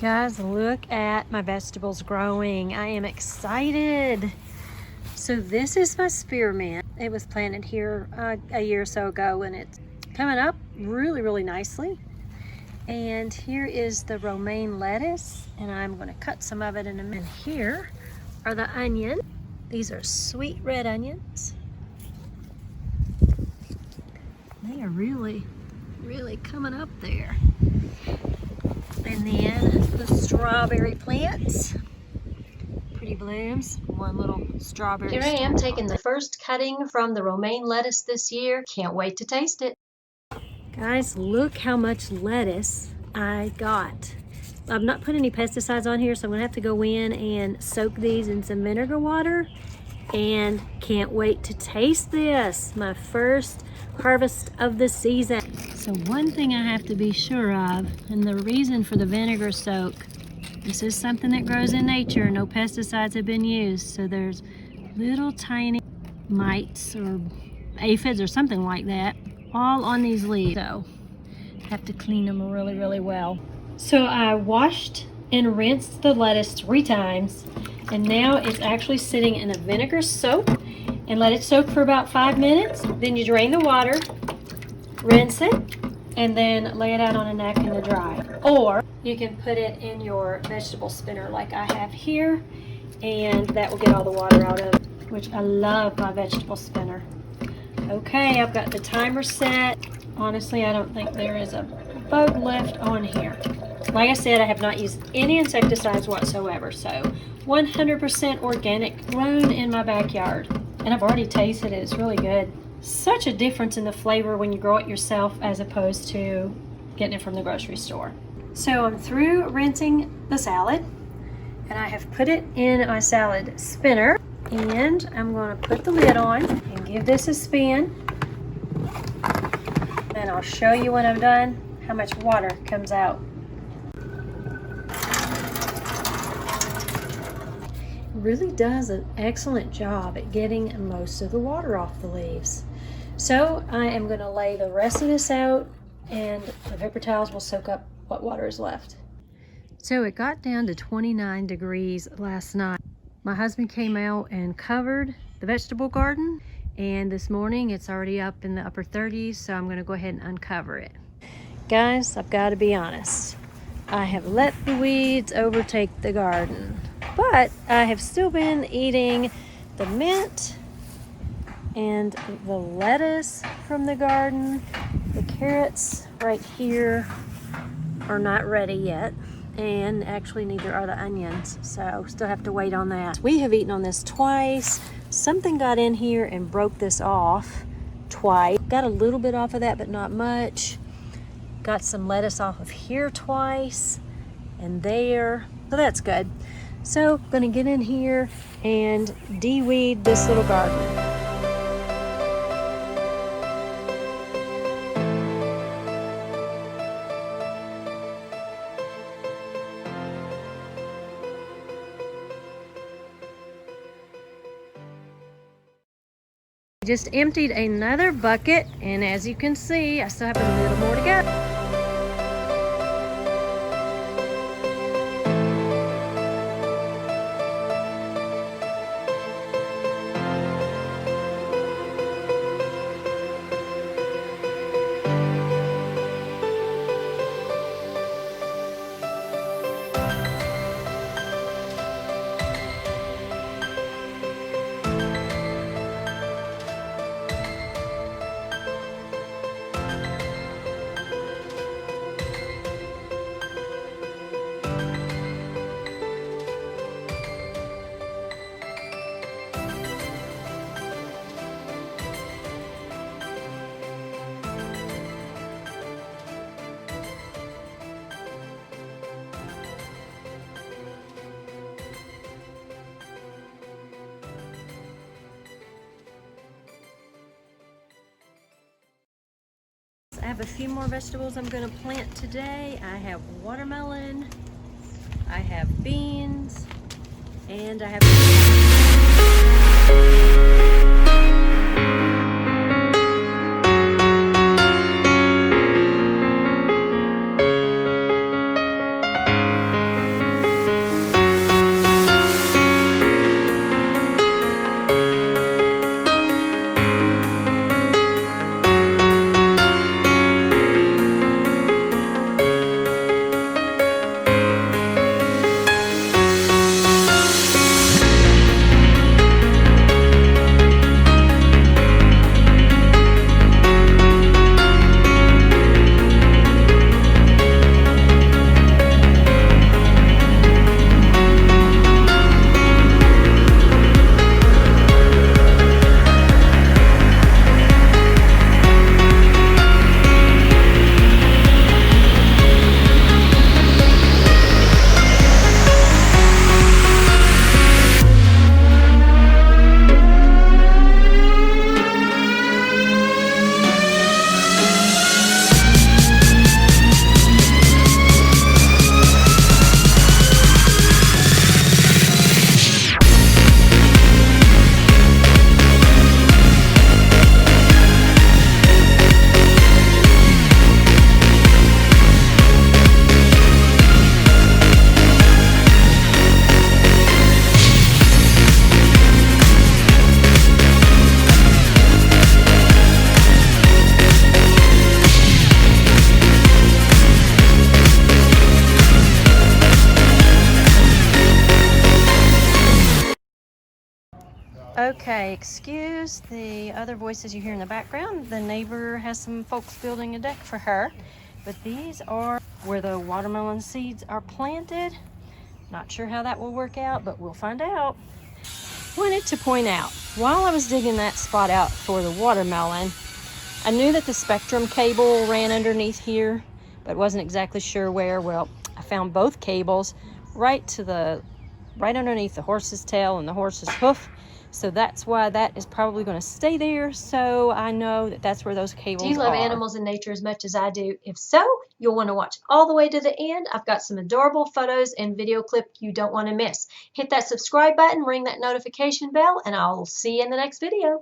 Guys, look at my vegetables growing. I am excited. So this is my spearmint. It was planted here a year or so ago, and it's coming up really nicely. And here is the romaine lettuce, and I'm going to cut some of it in a minute. Here are the onions. These are sweet red onions. They are really coming up there. And then the strawberry plants. Pretty blooms. One little strawberry. Here I am taking the first cutting from the romaine lettuce this year. Can't wait to taste it. Guys, look how much lettuce I got. I've not put any pesticides on here, so I'm gonna have to go in and soak these in some vinegar water. And can't wait to taste this. My first harvest of the season. So one thing I have to be sure of, and the reason for the vinegar soak, this is something that grows in nature. No pesticides have been used. So there's little tiny mites or aphids or something like that all on these leaves. So have to clean them really well. So I washed and rinsed the lettuce 3 times, and now it's actually sitting in a vinegar soak, and let it soak for about 5 minutes. Then you drain the water, rinse it, and then lay it out on a napkin to dry. Or you can put it in your vegetable spinner like I have here, and that will get all the water out of it, which I love my vegetable spinner. Okay, I've got the timer set. Honestly, I don't think there is a bug left on here. Like I said, I have not used any insecticides whatsoever, so 100% organic, grown in my backyard. And I've already tasted it, it's really good. Such a difference in the flavor when you grow it yourself as opposed to getting it from the grocery store. So I'm through rinsing the salad, and I have put it in my salad spinner, and I'm going to put the lid on and give this a spin. And I'll show you when I'm done how much water comes out. Really does an excellent job at getting most of the water off the leaves. So I am going to lay the rest of this out, and the paper towels will soak up what water is left. So it got down to 29 degrees last night. My husband came out and covered the vegetable garden, and this morning it's already up in the upper 30s, so I'm going to go ahead and uncover it. Guys, I've got to be honest. I have let the weeds overtake the garden, but I have still been eating the mint and the lettuce from the garden. The carrots right here are not ready yet, and actually neither are the onions, so still have to wait on that. We have eaten on this twice. Something got in here and broke this off twice. Got a little bit off of that, but not much. Got some lettuce off of here twice and there, so that's good. So I'm gonna get in here and de-weed this little garden. Just emptied another bucket, and as you can see, I still have a little more to go. I have a few more vegetables I'm going to plant today. I have watermelon, I have beans, and I have Okay, excuse the other voices you hear in the background. The neighbor has some folks building a deck for her. But these are where the watermelon seeds are planted. Not sure how that will work out, but we'll find out. Wanted to point out, while I was digging that spot out for the watermelon, I knew that the Spectrum cable ran underneath here, but wasn't exactly sure where. Well, I found both cables right underneath the horse's tail and the horse's hoof. So that's why that is probably going to stay there. So I know that that's where those cables are. Do you love animals and nature as much as I do? If so, you'll want to watch all the way to the end. I've got some adorable photos and video clip you don't want to miss. Hit that subscribe button, ring that notification bell, and I'll see you in the next video.